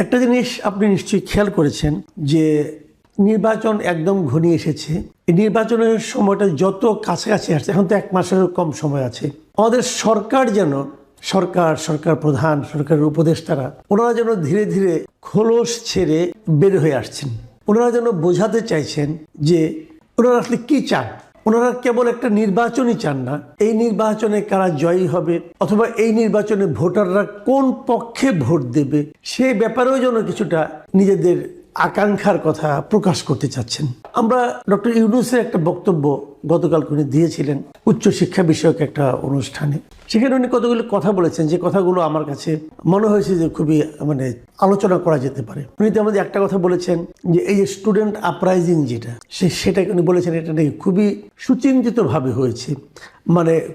একটা জিনিস আপনি নিশ্চয়ই খেয়াল করেছেন যে নির্বাচন একদম ঘনিয়ে এসেছে। এই নির্বাচনের সময়টা যত কাছাকাছি আসছে, এখন তো 1 মাসেরও কম সময় আছে, আমাদের সরকার যেন সরকার প্রধান, সরকারের উপদেষ্টারা, ওনারা যেন ধীরে ধীরে খোলস ছেড়ে বের হয়ে আসছেন। ওনারা যেন বোঝাতে চাইছেন যে ওনারা আসলে কি চান। ওনারা কেবল একটা নির্বাচনই চান না, এই নির্বাচনে কারা জয়ী হবে অথবা এই নির্বাচনে ভোটাররা কোন পক্ষে ভোট দেবে সেই ব্যাপারেও যেন কিছুটা নিজেদের আকাঙ্ক্ষার কথা প্রকাশ করতে চাচ্ছেন। আমরা ডক্টর ইউনূসের একটা বক্তব্য গতকাল উনি দিয়েছিলেন উচ্চশিক্ষা বিষয়ক একটা অনুষ্ঠানে। সেখানে উনি কতগুলো কথা বলেছেন যে কথাগুলো আমার কাছে মনে হয়েছে যে খুবই আলোচনা করা যেতে পারে। উনি তো আমাদের একটা কথা বলেছেন যে এই যে স্টুডেন্ট আপরাইজিং যেটা সেটাকে উনি বলেছেন এটা নাকি খুবই সুচিন্তিতভাবে হয়েছে,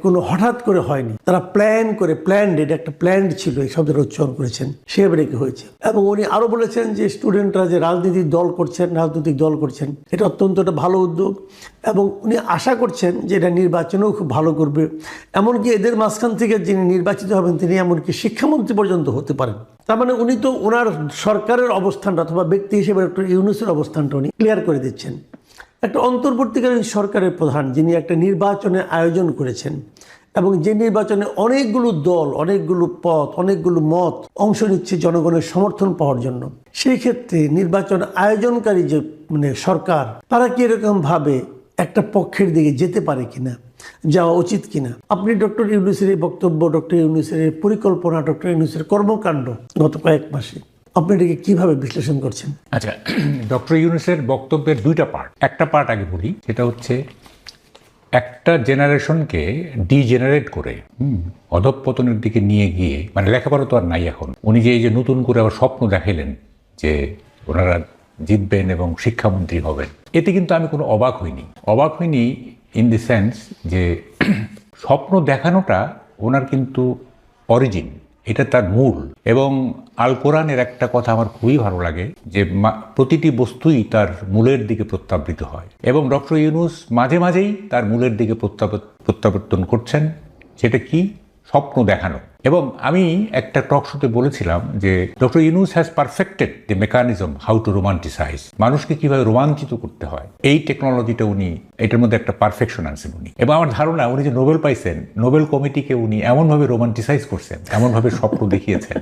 কোনো হঠাৎ করে হয়নি, তারা এটা একটা প্ল্যান্ড ছিল, এই শব্দটা উচ্চারণ করেছেন, সেভাবে নাকি হয়েছে। এবং উনি আরো বলেছেন যে স্টুডেন্টরা যে রাজনৈতিক দল করছেন এটা অত্যন্ত একটা ভালো উদ্যোগ এবং উনি আশা করছেন যে এটা নির্বাচনেও খুব ভালো করবে। এমনকি এদের মাঝখান থেকে যিনি নির্বাচিত হবেন তিনি এমনকি শিক্ষামন্ত্রী পর্যন্ত হতে পারেন। তার মানে উনি তো ওনার সরকারের অবস্থানটা অথবা ব্যক্তি হিসেবে ডক্টর ইউনূসের অবস্থানটা উনি ক্লিয়ার করে দিচ্ছেন। একটা অন্তর্বর্তীকালীন সরকারের প্রধান যিনি একটা নির্বাচনের আয়োজন করেছেন এবং যে নির্বাচনে অনেকগুলো দল, অনেকগুলো পথ, অনেকগুলো মত অংশ নিচ্ছে জনগণের সমর্থন পাওয়ার জন্য, সেই ক্ষেত্রে নির্বাচন আয়োজনকারী যে সরকার, তারা কি এরকম ভাবে একটা পক্ষের দিকে যেতে পারে কিনা, যাওয়া উচিত কিনা? আপনি ডক্টর ইউনূসের এই বক্তব্য, ডক্টর ইউনূসের এই পরিকল্পনা, ডক্টর ইউনূসের কর্মকাণ্ড গত কয়েক মাসে আপনি এটাকে কিভাবে বিশ্লেষণ করছেন? আচ্ছা, ডক্টর ইউনূসের বক্তব্যের 2টা পার্ট। একটা পার্ট আগে বলি, সেটা হচ্ছে একটা জেনারেশনকে ডিজেনারেট করে অধঃপতনের দিকে নিয়ে গিয়ে, লেখাপড়া তো আর নাই এখন, উনি যে এই যে নতুন করে আবার স্বপ্ন দেখাইলেন যে ওনারা জিতবেন এবং শিক্ষামন্ত্রী হবেন, এতে কিন্তু আমি কোনো অবাক হইনি ইন দি সেন্স যে স্বপ্ন দেখানোটা ওনার কিন্তু অরিজিন, এটা তার মূল। এবং আল কোরআনের একটা কথা আমার খুবই ভালো লাগে যে প্রতিটি বস্তুই তার মূলের দিকে প্রত্যাবৃত হয়, এবং ডক্টর ইউনূস মাঝে মাঝেই তার মূলের দিকে প্রত্যাবর্তন করছেন। সেটা কি? স্বপ্ন দেখানো। এবং আমি একটা টক শোতে বলেছিলাম যে doctor Yunus has perfected the mechanism how to romanticise, মানুষকে কিভাবে রোমাঞ্চিত করতে হয়, এই টেকনোলজিটা উনি, এটার মধ্যে একটা পারফেকশন আনছেন উনি। এবং আমার ধারণা উনি যে নোবেল পাইছেন, নোবেল কমিটিকে উনি এমনভাবে রোমান্টিসাইজ করছেন, এমনভাবে স্বপ্ন দেখিয়েছেন,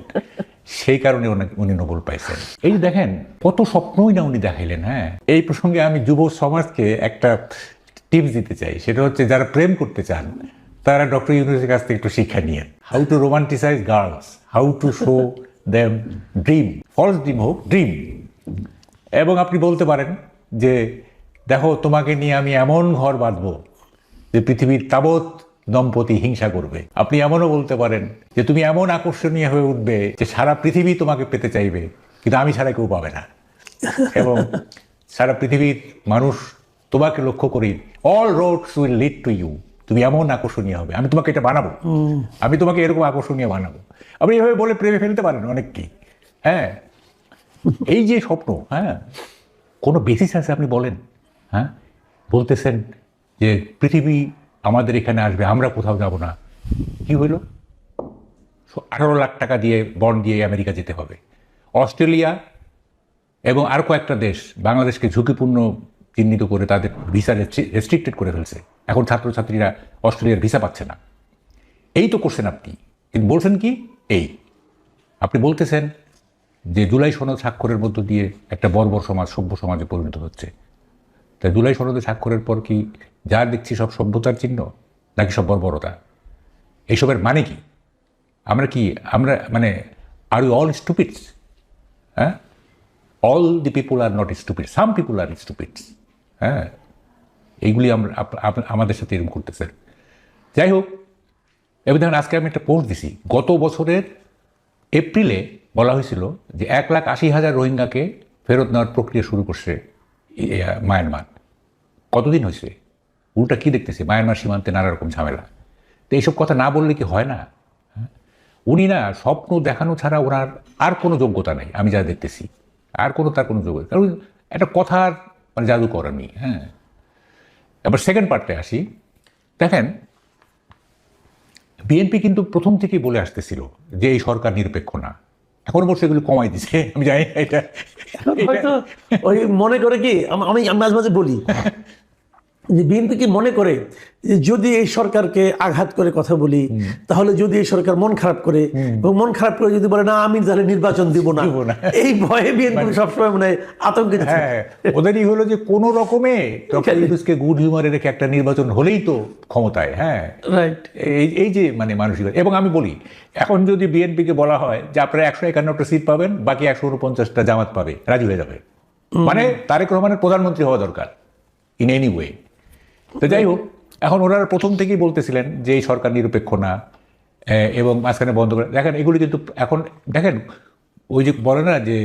সেই কারণে উনি নোবেল পাইছেন। এই যে দেখেন কত স্বপ্নই না উনি দেখাইলেন। হ্যাঁ, এই প্রসঙ্গে আমি যুব সমাজকে একটা টিপস দিতে চাই, সেটা হচ্ছে যারা প্রেম করতে চান তারা ডক্টর ইউনূসের কাছ থেকে একটু শিক্ষা নিয়ে, how to romanticize girls, how to show them dream, false dream হোক, ড্রিম। এবং আপনি বলতে পারেন যে দেখো তোমাকে নিয়ে আমি এমন ঘর বাঁধবো যে পৃথিবীর তাবৎ দম্পতি হিংসা করবে। আপনি এমনও বলতে পারেন যে তুমি এমন আকর্ষণীয় হয়ে উঠবে যে সারা পৃথিবী তোমাকে পেতে চাইবে, কিন্তু আমি ছাড়া কেউ পাবে না। এবং সারা পৃথিবীর মানুষ তোমাকে লক্ষ্য করি, all roads will lead to you, তুমি এমন আকর্ষণীয় হবে, আমি তোমাকে এটা বানাবো, আমি তোমাকে এরকম আকর্ষণীয় বানাবো। আপনি এভাবে বলে প্রেমে ফেলতে পারেন অনেককেই। হ্যাঁ, এই যে স্বপ্ন, হ্যাঁ, কোনো বেসিস আছে আপনি বলেন? হ্যাঁ, বলতেছেন যে পৃথিবী আমাদের এখানে আসবে, আমরা কোথাও যাব না। কি হইল? 18 লাখ টাকা দিয়ে বন্ড দিয়ে আমেরিকা যেতে হবে। অস্ট্রেলিয়া এবং আর কয়েকটা দেশ বাংলাদেশকে ঝুঁকিপূর্ণ চিহ্নিত করে তাদের ভিসা রেস্ট্রিক্টেড করে ফেলছে। এখন ছাত্রছাত্রীরা অস্ট্রেলিয়ার ভিসা পাচ্ছে না। এই তো করছেন আপনি, কিন্তু বলছেন কি? আপনি বলতেছেন যে জুলাই সনদ স্বাক্ষরের মধ্য দিয়ে একটা বর্বর সমাজ সভ্য সমাজে পরিণত হচ্ছে। তাই জুলাই সনদে স্বাক্ষরের পর কি যা দেখছি সব সভ্যতার চিহ্ন, নাকি সব বর্বরতা? এইসবের মানে কি? আমরা আর ইউ অল স্টুপিডস? হ্যাঁ, all the people are not stupid, some people are stupids. হ্যাঁ, এইগুলি আমাদের সাথে এরকম করতেছে। যাই হোক, এবার দেখেন আজকে আমি একটা পোস্ট দিছি, গত বছরের এপ্রিলে বলা হয়েছিল যে 1,80,000 রোহিঙ্গাকে ফেরত নেওয়ার প্রক্রিয়া শুরু করছে মায়ানমার। কতদিন হয়েছে? উল্টা কি দেখতেছি, মায়ানমার সীমান্তে নানা রকম ঝামেলা। তো এইসব কথা না বললে কি হয় না? উনি না স্বপ্ন দেখানো ছাড়া ওনার আর কোনো যোগ্যতা নেই, আমি যা দেখতেছি তার কোনো যোগ্যতা, কারণ একটা কথার জাদু করেনি। হ্যাঁ, এবার সেকেন্ড পার্টে আসি। দেখেন, বিএনপি কিন্তু প্রথম থেকেই বলে আসতেছিল যে এই সরকার নিরপেক্ষ না, এখন অবশ্য এগুলো কমাই দিছে, আমি জানি না এটা হয়তো ওই মনে করে কি, আমি মাঝে মাঝে বলি যে বিএনপি কি মনে করে যে যদি এই সরকারকে আঘাত করে কথা বলি, তাহলে যদি এই সরকার মন খারাপ করে, এবং মন খারাপ করে যদি বলে না আমি তাহলে নির্বাচন দিব না, এই ভয়ে বিএনপি সবসময় মনে হয় আতঙ্কিত থাকে। হ্যাঁ, ওদেরই হলো যে কোনো রকমে ডক্টর ইউনূসকে গুড হিউমারে রেখে একটা নির্বাচন হলেই তো ক্ষমতায়। হ্যাঁ, রাইট। এই যে মানে মানসিকতা। এবং আমি বলি, এখন যদি বিএনপিকে বলা হয় যে আপনারা 151টা সিট পাবেন, বাকি 149টা জামাত পাবে, রাজি হয়ে যাবে। মানে তারেক রহমানের প্রধানমন্ত্রী হওয়া দরকার ইন এনি ওয়ে। তো যাই হোক, এখন ওনারা প্রথম থেকেই বলতেছিলেন যে এই সরকার নিরপেক্ষ না, এবং মাঝখানে বন্ধ করে। দেখেন এগুলি কিন্তু এখন দেখেন ওই যে বলে না যে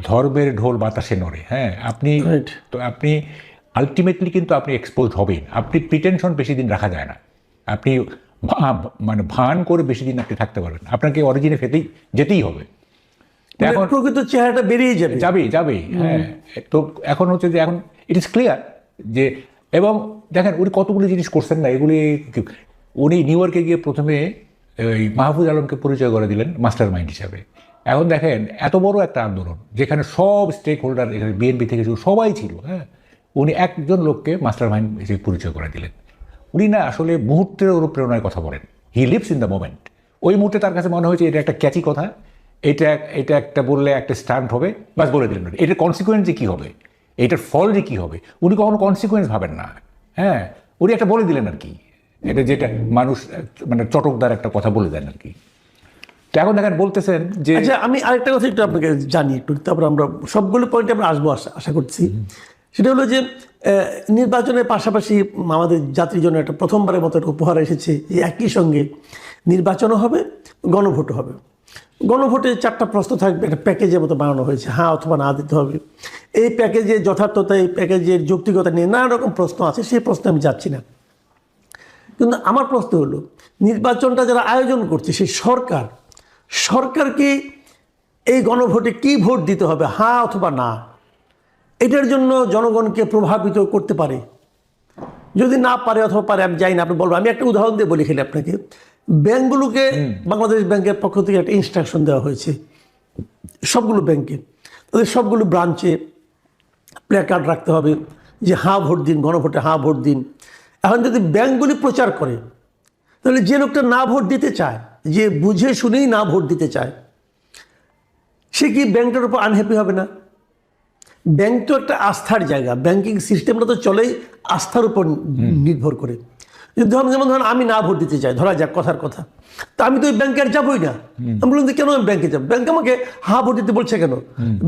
ধর্মের ঢোল বাতাসে নড়ে। হ্যাঁ, আপনি আলটিমেটলি কিন্তু আপনি এক্সপোজ হবেন। আপনি প্রিটেনশন বেশি দিন রাখা যায় না। আপনি মানে ভান করে বেশি দিন আপনি থাকতে পারবেন, আপনাকে অরিজিনে যেতেই হবে। এখন প্রকৃত চেহারাটা বেরিয়ে যাবে। হ্যাঁ, তো এখন হচ্ছে যে এখন ইট ইজ ক্লিয়ার যে, এবং দেখেন উনি কতগুলি জিনিস করছেন না, এগুলি উনি নিউ ইয়র্কে গিয়ে প্রথমে ওই মাহফুজ আলমকে পরিচয় করে দিলেন মাস্টার মাইন্ড হিসাবে। এখন দেখেন এত বড় একটা আন্দোলন যেখানে সব স্টেক হোল্ডার, এখানে বিএনপি থেকে সবাই ছিল। হ্যাঁ, উনি একজন লোককে মাস্টার মাইন্ড হিসেবে পরিচয় করে দিলেন। উনি না আসলে মুহূর্তের অনুপ্রেরণায় কথা বলেন, he lives in the moment. ওই মুহূর্তে তার কাছে মনে হয়েছে এটা একটা ক্যাচি কথা, এটা একটা বললে একটা স্টান্ট হবে, বাস বলে দিলেন। এটার কনসিকুয়েন্স যে কী হবে, এটার ফল যে কী হবে, উনি কখনো কনসিকুয়েন্স ভাবেন না। হ্যাঁ, উনি একটা বলে দিলেন আর কি, এটা যেটা মানুষ মানে চটকদার একটা কথা বলে দেন আর কি। তো এখন দেখেন বলতেছেন যে, আচ্ছা আমি আরেকটা কথা একটু আপনাকে জানি একটু, তারপর আমরা সবগুলো পয়েন্টে আমরা আসবো আশা করছি। সেটা হলো যে নির্বাচনের পাশাপাশি আমাদের জাতির জন্য একটা প্রথমবারের মতো একটা উপহার এসেছে যে একই সঙ্গে নির্বাচনও হবে, গণভোটও হবে। গণভোটে 4টা প্রশ্ন থাকবে, একটা প্যাকেজের মতো বানানো হয়েছে, হ্যাঁ অথবা না দিতে হবে। এই প্যাকেজের যথার্থতা, এই প্যাকেজের যৌক্তিকতা নিয়ে নানা রকম প্রশ্ন আছে, সেই প্রশ্নে আমি যাচ্ছি না। কিন্তু আমার প্রশ্ন হলো, নির্বাচনটা যারা আয়োজন করছে সেই সরকারকে এই গণভোটে কি ভোট দিতে হবে, হ্যাঁ অথবা না, এটার জন্য জনগণকে প্রভাবিত করতে পারে। যদি না পারে অথবা পারে আমি জানি না, আপনি বলবো। আমি একটা উদাহরণ দিয়ে বলি খেলে আপনাকে। ব্যাংকগুলোকে বাংলাদেশ ব্যাংকের পক্ষ থেকে একটা ইনস্ট্রাকশন দেওয়া হয়েছে সবগুলো ব্যাংকে, তাদের সবগুলো ব্রাঞ্চে প্ল্যাকার্ড রাখতে হবে যে হ্যাঁ ভোট দিন, গণভোটে হ্যাঁ ভোট দিন। এখন যদি ব্যাংকগুলি প্রচার করে, তাহলে যে লোকটা না ভোট দিতে চায়, যে বুঝে শুনেই না ভোট দিতে চায়, সে কি ব্যাংকটার উপর আনহ্যাপি হবে না? ব্যাংক তো একটা আস্থার জায়গা, ব্যাংকিং সিস্টেমটা তো চলেই আস্থার উপর নির্ভর করে। যেমন ধরেন আমি না ভোট দিতে চাই, ধরা যাক কথার কথা, তা আমি তো ওই ব্যাংকে আর যাবোই না। আমি বললাম যে কেন আমি ব্যাংকে যাবো, ব্যাংক আমাকে হা ভোট দিতে বলছে কেন,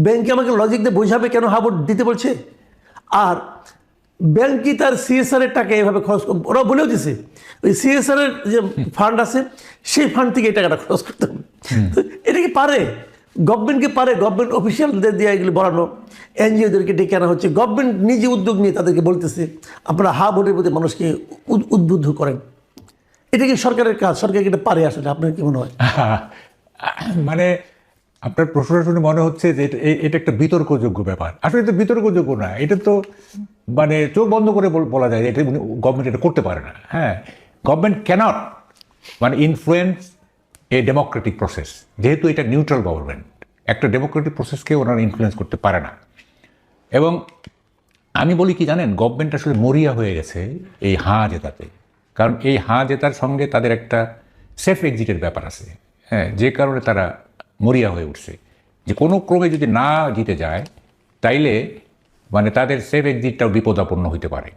ব্যাংকে আমাকে লজিক দিয়ে বোঝাবে কেন হা ভোট দিতে বলছে। আর ব্যাংক কি তার সিএসআর এর টাকা এভাবে খরচ, ওরা বলেও দিছে ওই সিএসআর এর যে ফান্ড আছে সেই ফান্ড থেকে এই টাকাটা খরচ করতে হবে। এটা কি পারে? গভর্নমেন্টকে পারে? গভর্নমেন্ট অফিসিয়ালদের দিয়ে এগুলি বলানো, এনজিওদেরকে ডেকে আনা হচ্ছে, গভর্নমেন্ট নিজে উদ্যোগ নিয়ে তাদেরকে বলতেছে আপনারা হা ভোটের প্রতি মানুষকে উদ্বুদ্ধ করেন। এটা কি সরকারের কাজ? সরকার এটা পারে আসলে? আপনার কি মনে হয়? মানে আপনার প্রশ্নটা শুনে মনে হচ্ছে যে এটা একটা বিতর্কযোগ্য ব্যাপার। আসলে এটা বিতর্কযোগ্য না, এটা তো মানে চোখ বন্ধ করে বলা যায় এটা গভর্নমেন্ট এটা করতে পারে না। হ্যাঁ, গভর্নমেন্ট ক্যানট মানে ইনফ্লুয়েন্স এ ডেমোক্রেটিক প্রসেস, যেহেতু এটা নিউট্রাল গভর্নমেন্ট, একটা ডেমোক্রেটিক প্রসেসকে ওনারা ইনফ্লুয়েন্স করতে পারে না। এবং আমি বলি কি জানেন, গভর্নমেন্ট আসলে মরিয়া হয়ে গেছে এই হাঁ জেতাতে। কারণ এই হাঁ জেতার সঙ্গে তাদের একটা সেফ এক্সিটের ব্যাপার আছে। হ্যাঁ, যে কারণে তারা মরিয়া হয়ে উঠছে যে কোনো ক্রমে যদি না জিতে যায় তাইলে মানে তাদের সেফ এক্সিটটাও বিপদাপন্ন হতে পারে।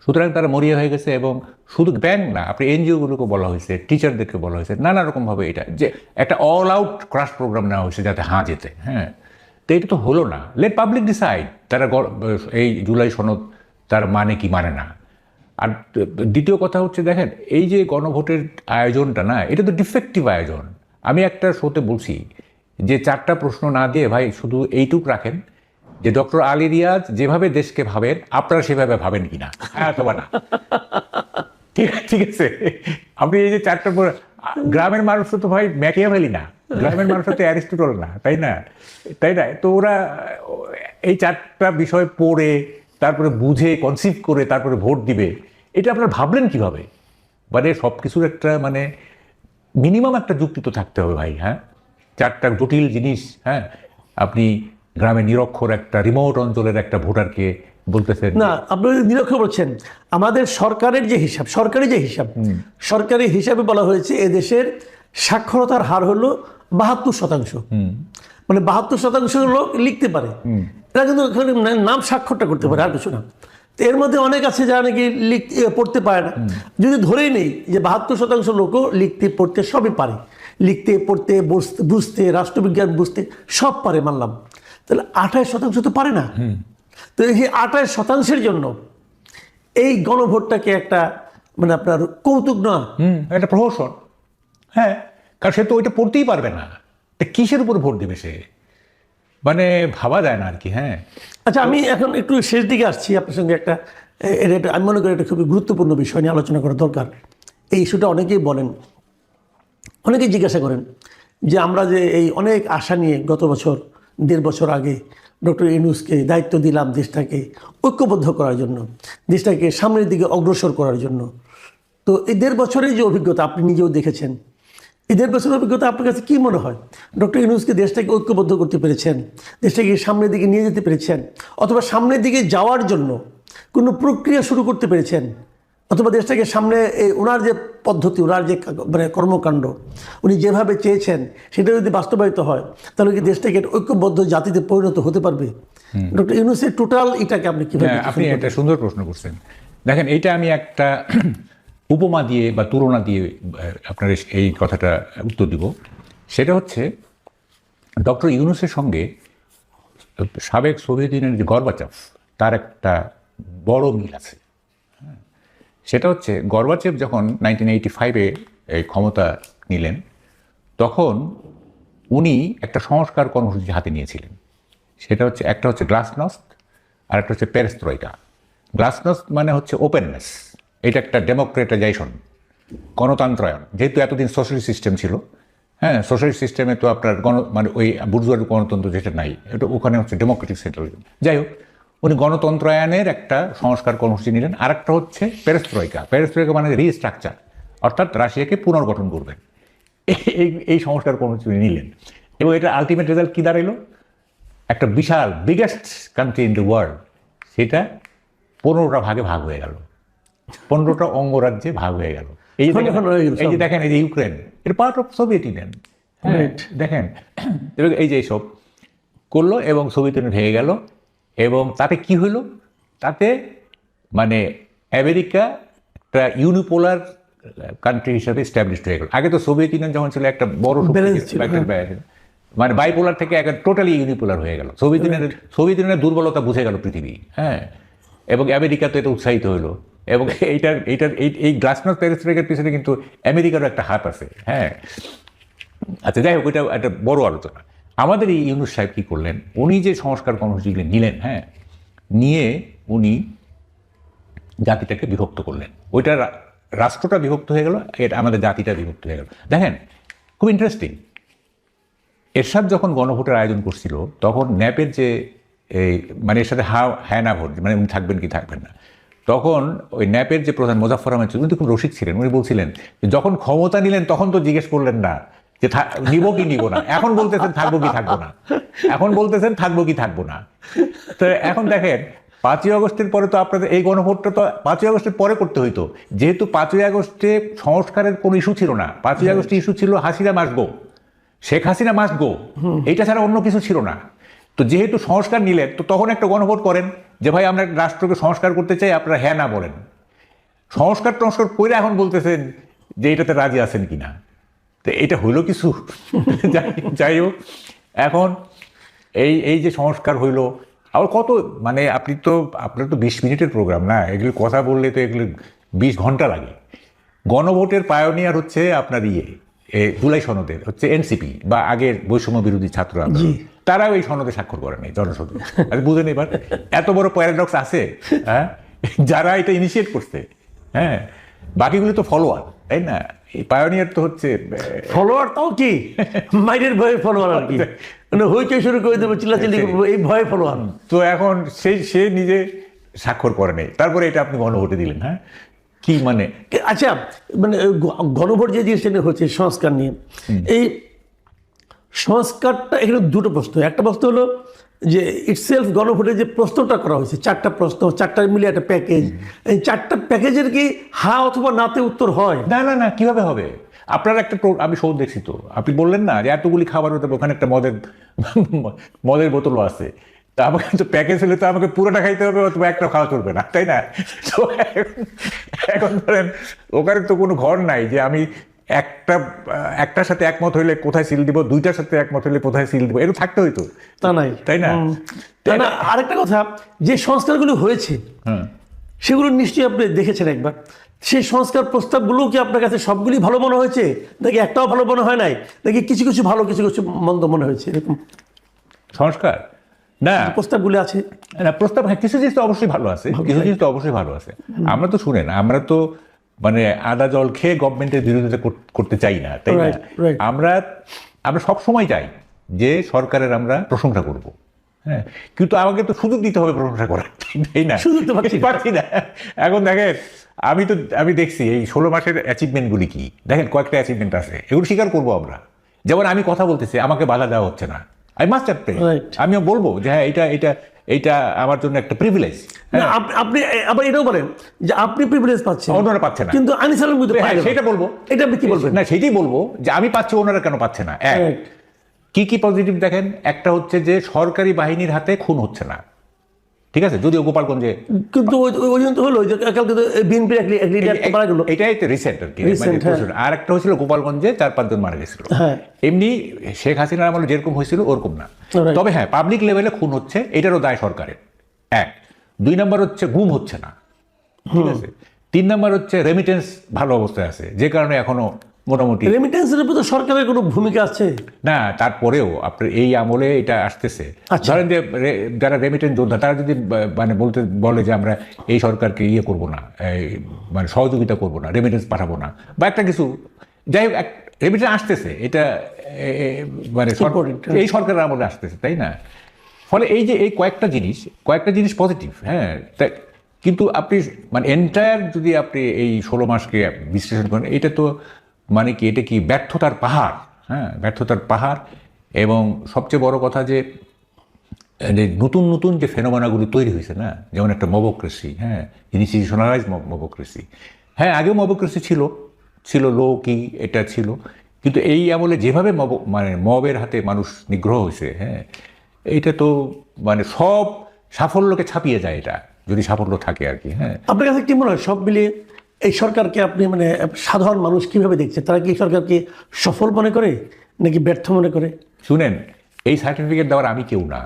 সুতরাং তারা মরিয়া হয়ে গেছে। এবং শুধু ব্যাংক না, আপনি এনজিওগুলোকে বলা হয়েছে, টিচারদেরকে বলা হয়েছে, নানা রকমভাবে এটা যে একটা অল আউট ক্রাশ প্রোগ্রাম নেওয়া হয়েছে যাতে হাঁ জেতে। হ্যাঁ, তো এটা তো হলো না। লেট পাবলিক ডিসাইড তারা এই জুলাই সনদ তার মানে কি মানে না। আর দ্বিতীয় কথা হচ্ছে দেখেন, এই যে গণভোটের আয়োজনটা না, এটা তো ডিফেক্টিভ আয়োজন। আমি একটা শোতে বলছি যে 4টা প্রশ্ন না দিয়ে ভাই শুধু এইটুক রাখেন যে ডক্টর আলী রিয়াজ যেভাবে দেশকে ভাবেন আপনারা সেভাবে ভাবেন কিনা, হ্যাঁ অথবা না। ঠিক আছে, আপনি এই যে 4টা গ্রামের মানুষ তো ভাই ম্যাকিয়াভেলি না, গ্রামের মানুষ তো অ্যারিস্টটল না, তাই না? তো ওরা এই 4টা বিষয় পড়ে তারপরে বুঝে কনসিভ করে তারপরে ভোট দিবে, এটা আপনারা ভাবলেন কিভাবে? মানে সব কিছুর একটা মানে মিনিমাম একটা যুক্তি তো থাকতে হবে ভাই। হ্যাঁ, চারটা জটিল জিনিস, হ্যাঁ, আপনি গ্রামে নিরক্ষর একটা রিমোট অঞ্চলের একটা ভোটারকে বলতেছেন না, আপনি নিরক্ষর বলছেন। আমাদের সরকারের যে হিসাব, সরকারি হিসাবে বলা হয়েছে এদেশের সাক্ষরতার হার হলো 72%। মানে 72% লোক লিখতে পারে, এরা কিন্তু ওখানে নাম স্বাক্ষরটা করতে পারে, আর কিছু না। তো এর মধ্যে অনেক আছে যারা নাকি পড়তে পারে না। যদি ধরেই নেই যে 72% লোকও লিখতে পড়তে সবই পারে, লিখতে পড়তে বুঝতে রাষ্ট্রবিজ্ঞান বুঝতে সব পারে, মানলাম, তাহলে 28% তো পারে না। তো এই 28%-এর জন্য এই গণভোটটাকে একটা মানে আপনার কৌতুক না, একটা প্রহসন। হ্যাঁ, কারণ সে তো ওইটা পড়তেই পারবে না, তা কিসের উপর ভোট দেবে সে, মানে ভাবা যায় না আর কি। হ্যাঁ, আচ্ছা, আমি এখন একটু শেষ দিকে আসছি আপনার সঙ্গে একটা আমি মনে করি একটা খুবই গুরুত্বপূর্ণ বিষয় নিয়ে আলোচনা করা দরকার। এই ইস্যুটা অনেকেই বলেন, অনেকেই জিজ্ঞাসা করেন যে আমরা যে এই অনেক আশা নিয়ে গত বছর 1.5 বছর আগে ডক্টর ইউনূসকে দায়িত্ব দিলাম দেশটাকে ঐক্যবদ্ধ করার জন্য, দেশটাকে সামনের দিকে অগ্রসর করার জন্য, তো এই 1.5 বছরের যে অভিজ্ঞতা আপনি নিজেও দেখেছেন, এই 1.5 বছরের অভিজ্ঞতা আপনার কাছে কী মনে হয়? ডক্টর ইউনূসকে দেশটাকে ঐক্যবদ্ধ করতে পেরেছেন, দেশটাকে সামনের দিকে নিয়ে যেতে পেরেছেন, অথবা সামনের দিকে যাওয়ার জন্য কোনো প্রক্রিয়া শুরু করতে পেরেছেন, অথবা দেশটাকে সামনে ওনার যে পদ্ধতি, ওনার যে মানে কর্মকাণ্ড উনি যেভাবে চেয়েছেন সেটা যদি বাস্তবায়িত হয় তাহলে কি দেশটাকে ঐক্যবদ্ধ জাতিতে পরিণত হতে পারবে? ডক্টর ইউনূসের টোটাল এটাকে আপনি কীভাবে? আপনি একটা সুন্দর প্রশ্ন করছেন। দেখেন, এইটা আমি একটা উপমা দিয়ে বা তুলনা দিয়ে আপনার এই কথাটা উত্তর দিব। সেটা হচ্ছে ডক্টর ইউনূসের সঙ্গে সাবেক সোভিয়েত ইউনিয়নের যে গর্বাচেভ, তার একটা বড় মিল আছে। সেটা হচ্ছে গর্বাচেভ যখন 1985-এ এই ক্ষমতা নিলেন, তখন উনি একটা সংস্কার কর্মসূচি হাতে নিয়েছিলেন। সেটা হচ্ছে, একটা হচ্ছে গ্লাসনস্ট আর একটা হচ্ছে পেরেস্ত্রয়িকা। গ্লাসনস্ট মানে হচ্ছে ওপেননেস, এটা একটা ডেমোক্রেটাইজেশন, গণতন্ত্রায়ন। যেহেতু এতদিন সোশ্যালিস্ট সিস্টেম ছিল, হ্যাঁ, সোশ্যালিস্ট সিস্টেমে তো আপনার মানে ওই বুর্জোয়ার গণতন্ত্র যেটা নাই, এটা ওখানে হচ্ছে ডেমোক্রেটিক সেন্ট্রালিজম। যাই হোক, উনি গণতন্ত্রায়নের একটা সংস্কার কর্মসূচি নিলেন। আর একটা হচ্ছে পেরেস্ত্রয়িকা। পেরেস্ত্রয়িকা মানে রিস্ট্রাকচার, অর্থাৎ রাশিয়াকে পুনর্গঠন করবেন। এই সংস্কার কর্মসূচি নিলেন, এবং এটা আলটিমেট রেজাল্ট কী দাঁড়াইলো? একটা বিশাল biggest country in the world, সেটা 15টা ভাগে ভাগ হয়ে গেল, 15টা অঙ্গরাজ্যে ভাগ হয়ে গেল। এই যে দেখেন, এই যে ইউক্রেন, এটা পার্ট অফ সোভিয়েত ইউনিয়ন। দেখেন, এই যে এইসব করলো এবং সোভিয়েত ইউনিয়ন ভেঙে গেল। এবং তাতে কি হইল? তাতে মানে আমেরিকা একটা ইউনিপোলার কান্ট্রি হিসাবে স্ট্যাবলিশড হয়ে গেল। আগে তো সোভিয়েত ইউনিয়ন যখন ছিল একটা বড় মানে বাইপোলার থেকে একটা টোটালি ইউনিপোলার হয়ে গেল। সোভিয়েত ইউনিয়নের দুর্বলতা বুঝে গেল পৃথিবী, হ্যাঁ, এবং আমেরিকা তো এটা উৎসাহিত হইলো। এবং এই গ্লাসনস্ট পেরেস্ত্রয়িকার পিছনে কিন্তু আমেরিকারও একটা হাত আছে, হ্যাঁ। আচ্ছা, যাই হোক, এটা একটা বড় আলোচনা। আমাদের এই ইউনূস সাহেব কী করলেন? উনি যে সংস্কার কর্মসূচিগুলি নিলেন, হ্যাঁ, নিয়ে উনি জাতিটাকে বিভক্ত করলেন। ওইটা রাষ্ট্রটা বিভক্ত হয়ে গেল, এটা আমাদের জাতিটা বিভক্ত হয়ে গেল। দেখেন, খুব ইন্টারেস্টিং। এরশাদ যখন গণভোটের আয়োজন করছিল, তখন ন্যাপের যে এই মানে এর সাথে হ্যাঁ না ভোট, মানে উনি থাকবেন কি থাকবেন না, তখন ওই ন্যাপের যে প্রধান মোজাফফর আহমেদ, উনি তো খুব রসিক ছিলেন। উনি বলছিলেন যে যখন ক্ষমতা নিলেন তখন তো জিজ্ঞেস করলেন না যে নিব কি নিব না, এখন বলতেছেন থাকবো কি থাকবো না, এখন বলতেছেন থাকবো কি থাকবো না। তো এখন দেখেন, 5ই আগস্টের পরে তো আপনাদের এই গণভোটটা তো 5ই আগস্টের পরে করতে হইতো, যেহেতু 5ই আগস্টে সংস্কারের কোনো ইস্যু ছিল না। 5ই আগস্টে ইস্যু ছিল Hasina must go, Sheikh Hasina must go, এইটা ছাড়া অন্য কিছু ছিল না। তো যেহেতু সংস্কার নিলেন, তো তখন একটা গণভোট করেন যে ভাই আমরা রাষ্ট্রকে সংস্কার করতে চাই, আপনারা হ্যাঁ না বলেন। সংস্কার করে এখন বলতেছেন যে এটাতে রাজি আছেন কিনা। তো এটা হইল কিছু। যাই হোক, এখন এই যে সংস্কার হইল, আবার কত মানে আপনার তো 20 মিনিটের প্রোগ্রাম না, এগুলো কথা বললে তো এগুলো 20 ঘন্টা লাগে। গণভোটের পায়োনিয়ার হচ্ছে আপনার জুলাই সনদের হচ্ছে এনসিপি বা আগের বৈষম্য বিরোধী ছাত্র আন্দোলন, তারাও এই সনদে স্বাক্ষর করে নাই, জনসংযোগ। বুঝেন এবার এত বড় প্যারাডক্স আছে, হ্যাঁ, যারা এটা ইনিশিয়েট করছে, হ্যাঁ, বাকিগুলো তো ফলোয়ার, তাই না? এই পায়োনিয়ার তো হচ্ছে ফলোয়ার, তাও কি মাইরের ভয়ে ফলোয়ার আর কি, মানে হইচই শুরু করে দেবো, চিল্লাচিল্লি করবো, এই ভয়ে ফলোয়ার। তো এখন সে নিজে স্বাক্ষর করে নেই, তারপরে এটা আপনি গণভোটে দিলেন, হ্যাঁ, কি মানে? আচ্ছা, মানে গণভোট যে জিনিসটা নিয়ে হচ্ছে সংস্কার নিয়ে, এই সংস্কারটা এখানে দুটো প্রশ্ন। একটা প্রশ্ন হলো যে ইটসেলফ গণভোটে যে প্রশ্নটা করা হয়েছে, 4টা প্রশ্ন, 4টা মিলিয়ে একটা প্যাকেজ, এই 4টা প্যাকেজের কি হ্যাঁ অথবা নাতে উত্তর হয়? না না না, কিভাবে হবে? আপনার একটা আমি শো দেখছি তো, আপনি বললেন না যে এতগুলি খাবার হতে হবে, ওখানে একটা মদের বোতলও আছে, তা আমাকে তো প্যাকেজ হলে তো আমাকে পুরোটা খাইতে হবে, অথবা একটা খাওয়া চলবে না, তাই না? তো এখন ধরেন ওখানে তো কোনো ঘর নাই যে আমি একটার সাথে একমত হইলে কোথায় সিল দিব, দুইটার সাথে একমত হইলে কোথায় সিল দিব, এটা থাকতে হইতো, তা নাই, তাই না? তাই না? আরেকটা কথা, যে সংস্কারগুলো হয়েছে সেগুলো নিশ্চয়ই আপনি দেখেছেন একবার। সেই সংস্কার প্রস্তাবগুলো কি আপনার কাছে সবগুলি ভালো মনে হয়েছে, নাকি একটাও ভালো মনে হয় নাই, নাকি কিছু কিছু ভালো কিছু কিছু মন্দ মনে হয়েছে? এরকম সংস্কার না প্রস্তাবগুলো আছে না, প্রস্তাব, হ্যাঁ, কিছু জিনিস তো অবশ্যই ভালো আছে, কিছু জিনিস তো অবশ্যই ভালো আছে। আমরা তো শুনেন, আমরা তো মানে আদা জল খেয়ে গভর্নমেন্টের বিরোধিতা করতে চাই না, তাই না? Right. আমরা সব সময় চাই যে সরকারের আমরা প্রশংসা করব, হ্যাঁ, কিন্তু আমাকে তো সুযোগ দিতে হবে প্রশংসা করার, তাই না? সুযোগ তো পাচ্ছি না। এখন দেখেন, আমি দেখছি এই 16 মাসের অ্যাচিভমেন্টগুলি কি, দেখেন কয়েকটা অ্যাচিভমেন্ট আছে, এগুলো স্বীকার করবো আমরা। যেমন আমি কথা বলতেছি, আমাকে বাধা দেওয়া হচ্ছে না, আই মাস্ট হ্যাভ প্রে। আমিও বলবো যে হ্যাঁ, এইটা আমার জন্য একটা প্রিভিলেজ। আপনি আবার এটাও বলেন যে আপনি প্রিভিলেজ পাচ্ছেন, অন্যরা পাচ্ছে না, কিন্তু আনিসারের মধ্যে সেটা বলবো। এটা আপনি কি বলবেন? না, সেটাই বলবো যে আমি পাচ্ছি, ওনারা কেন পাচ্ছে না। কি কি পজিটিভ দেখেন, একটা হচ্ছে যে সরকারি বাহিনীর হাতে খুন হচ্ছে না, ঠিক আছে, যদিও গোপালগঞ্জে, কিন্তু ওই জন্য তো হলো যে কালকে তো বিএনপির এক লিডার মারা গেল, এটাই তো রিসেন্ট আর কি। আর একটা হয়েছিল গোপালগঞ্জে 4-5 জন মারা গেছিল। এমনি শেখ হাসিনার আমলে যেরকম হয়েছিল ওরকম না, তবে হ্যাঁ পাবলিক লেভেলে খুন হচ্ছে, এটারও দায় সরকারের। 2 নম্বর হচ্ছে গুম হচ্ছে না, ঠিক আছে। 3 নম্বর হচ্ছে রেমিটেন্স ভালো অবস্থায় আছে, যে কারণে এখনো মোটামুটি। রেমিটেন্সের উপর তো সরকারের কোনো ভূমিকা আছে না, তারপরেও আপনার এই আমলে এটা আসতেছে। ধরেন যে যারা রেমিটেন্স যোদ্ধা, তারা যদি মানে বলে যে আমরা এই সরকারকে ইয়ে করবো না, মানে সহযোগিতা করবো না, রেমিটেন্স পাঠাবো না, বা একটা কিছু, যাই হোক, রেমিটেন্স আসতেছে, এটা মানে এই সরকারের আমলে আসতেছে, তাই না? ফলে এই যে এই কয়েকটা জিনিস পজিটিভ, হ্যাঁ। কিন্তু আপনি মানে এন্টায়ার যদি আপনি এই 16 মাসকে বিশ্লেষণ করেন, এটা তো মানে কি, এটা কি ব্যর্থতার পাহাড়, হ্যাঁ, ব্যর্থতার পাহাড়। এবং সবচেয়ে বড় কথা যে নতুন নতুন যে ফেনোমেনাগুলি তৈরি হয়েছে না, যেমন একটা মবক্রেসি, হ্যাঁ, ইনস্টিটিউশনালাইজ মবক্রেসি। হ্যাঁ, আগেও মবক্রেসি ছিল লো কি, এটা ছিল, কিন্তু এই আমলে যেভাবে মানে মবের হাতে মানুষ নিগ্রহ হয়েছে, হ্যাঁ, এইটা তো মানে সব সাফল্যকে ছাপিয়ে যায়, এটা যদি সাফল্য থাকে আর কি। হ্যাঁ, আপনার কাছে কি মনে হয় সব মিলিয়ে এই সরকারকে আপনি মানে সাধারণ মানুষ কিভাবে দেখছে? তারা কি সরকারকে সফল মনে করে নাকি ব্যর্থ মনে করে? শুনেন, এই সার্টিফিকেট দেওয়ার আমি কেউ না,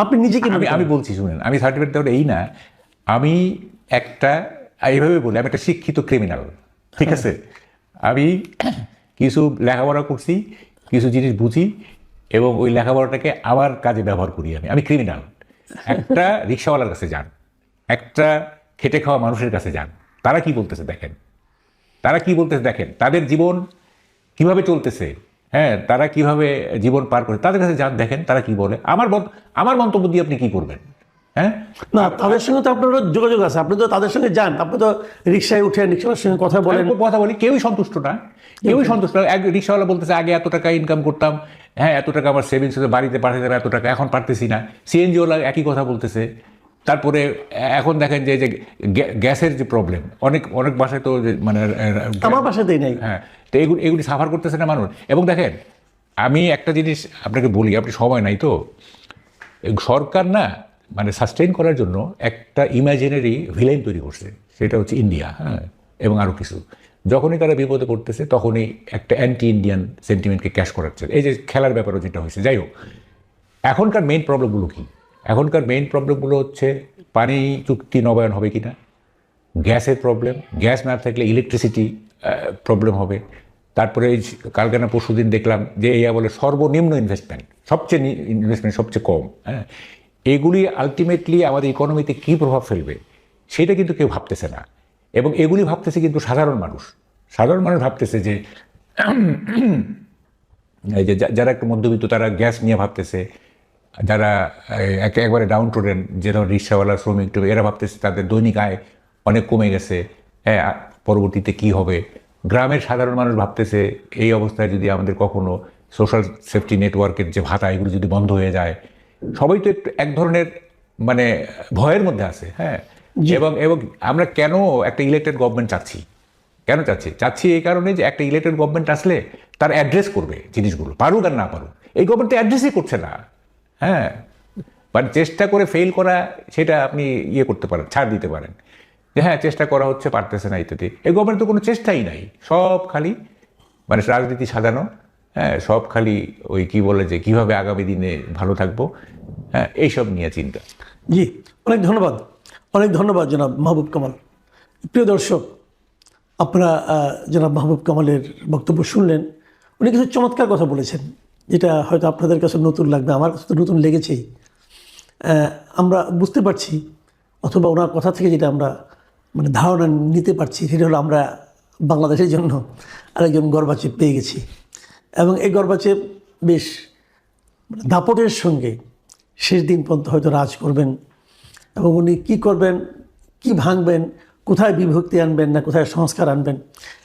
আপনি নিজেকে আমি বলছি, শুনেন, আমি সার্টিফিকেট দেওয়ার এই না, আমি এইভাবে বলি, আমি একটা শিক্ষিত ক্রিমিনাল, ঠিক আছে। আমি কিছু লেখাপড়া করছি, কিছু জিনিস বুঝি, এবং ওই লেখাপড়াটাকে আমার কাজে ব্যবহার করি। আমি ক্রিমিনাল। একটা রিক্সাওয়ালার কাছে যান, একটা খেটে খাওয়া মানুষের কাছে যান, তারা কি বলতেছে দেখেন, তাদের জীবন কিভাবে চলতেছে, হ্যাঁ, তারা কিভাবে জীবন পার করে, তাদের কাছে যান, দেখেন তারা কি বলে। আমার মন্তব্য দিয়ে আপনি কি করবেন? হ্যাঁ, না, তাদের সঙ্গে তো আপনারও যোগাযোগ আছে, আপনি তো তাদের সঙ্গে যান, আপনি তো রিক্সায় উঠে রিক্সাওয়ালার সঙ্গে কথা বলি, কেউই সন্তুষ্ট না। এক রিক্সাওয়ালা বলতেছে আগে এত টাকা ইনকাম করতাম, হ্যাঁ, এত টাকা আমার সেভিংস হতে, বাড়িতে পাঠাতে এত টাকা, এখন পারতেছি না। সিএনজিওয়ালা একই কথা বলতেছে। তারপরে এখন দেখেন যে গ্যাসের যে প্রবলেম, অনেক বাসায় তো মানে আমার বাসাতেই নাই, হ্যাঁ, তো এগুলি সাফার করতেছে না মানুষ। এবং দেখেন, আমি একটা জিনিস আপনাকে বলি, আপনি সময় নাই তো, সরকার না মানে সাস্টেইন করার জন্য একটা ইমাজিনারি ভিলেন তৈরি করছে, সেটা হচ্ছে ইন্ডিয়া, হ্যাঁ, এবং আরও কিছু। যখনই তারা বিপদে পড়তেছে, তখনই একটা অ্যান্টি ইন্ডিয়ান সেন্টিমেন্টকে ক্যাশ করাচ্ছে। এই যে খেলার ব্যাপারও যেটা হয়েছে, যাই হোক, এখনকার মেইন প্রবলেমগুলো কি? এখনকার মেইন প্রবলেমগুলো হচ্ছে পানি চুক্তি নবায়ন হবে কিনা, গ্যাসের প্রবলেম, গ্যাস না থাকলে ইলেকট্রিসিটি প্রবলেম হবে। তারপরে কালকে না পরশুদিন দেখলাম যে এই বলে সর্বনিম্ন ইনভেস্টমেন্ট, সবচেয়ে কম, হ্যাঁ। এগুলি আলটিমেটলি আমাদের ইকোনমিতে কী প্রভাব ফেলবে সেটা কিন্তু কেউ ভাবতেছে না। এবং এগুলি ভাবতেছে কিন্তু সাধারণ মানুষ ভাবতেছে যে এই যে যারা একটু মধ্যবিত্ত, তারা গ্যাস নিয়ে ভাবতেছে, যারা একবারে ডাউন টোডেন, যেরকম রিক্সাওয়ালা, শ্রমিক, এরা ভাবতেছে তাদের দৈনিক আয় অনেক কমে গেছে, হ্যাঁ, পরবর্তীতে কি হবে। গ্রামের সাধারণ মানুষ ভাবতেছে এই অবস্থায় যদি আমাদের কখনো সোশ্যাল সেফটি নেটওয়ার্কের যে ভাতা এগুলো যদি বন্ধ হয়ে যায়, সবাই তো একটু এক ধরনের মানে ভয়ের মধ্যে আছে। হ্যাঁ, এবং এবং আমরা কেন একটা ইলেক্টেড গভর্নমেন্ট চাচ্ছি, কেন চাচ্ছি এই কারণে যে একটা ইলেক্টেড গভর্নমেন্ট আসলে তার অ্যাড্রেস করবে জিনিসগুলো, পারুক আর না পারুক। এই গভর্নমেন্ট তো অ্যাড্রেসই করছে না। হ্যাঁ, মানে চেষ্টা করে ফেল করা, সেটা আপনি ইয়ে করতে পারেন, ছাড় দিতে পারেন যে হ্যাঁ চেষ্টা করা হচ্ছে, পারতেছে না ইত্যাদি। এই গভর্নমেন্ট তো কোনো চেষ্টাই নাই, সব খালি মানে রাজনীতি সাজানো। হ্যাঁ, সব খালি ওই কি বলে যে কীভাবে আগামী দিনে ভালো থাকবো, হ্যাঁ এইসব নিয়ে চিন্তা। জি, অনেক ধন্যবাদ, অনেক ধন্যবাদ জনাব মাহবুব কামাল। প্রিয় দর্শক, আপনারা জনাব মাহবুব কামালের বক্তব্য শুনলেন। উনি কিছু চমৎকার কথা বলেছেন, যেটা হয়তো আপনাদের কাছে নতুন লাগবে, আমার কাছে তো নতুন লেগেছেই। আমরা বুঝতে পারছি, অথবা ওনার কথা থেকে যেটা আমরা মানে ধারণা নিতে পারছি, সেটা হলো আমরা বাংলাদেশের জন্য আরেকজন গর্বাচেপ পেয়ে গেছি। এবং এই গর্বাচেপ বেশ দাপটের সঙ্গে শেষ দিন পর্যন্ত হয়তো রাজ করবেন। এবং উনি কী করবেন, কি ভাঙবেন, কোথায় বিভক্তি আনবেন না কোথায় সংস্কার আনবেন,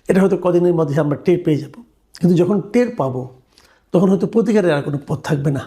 এটা হয়তো কদিনের মধ্যে আমরা টের পেয়ে যাব। কিন্তু যখন টের পাবো তখন হয়তো প্রতিকারের আর কোনো পথ থাকবে না।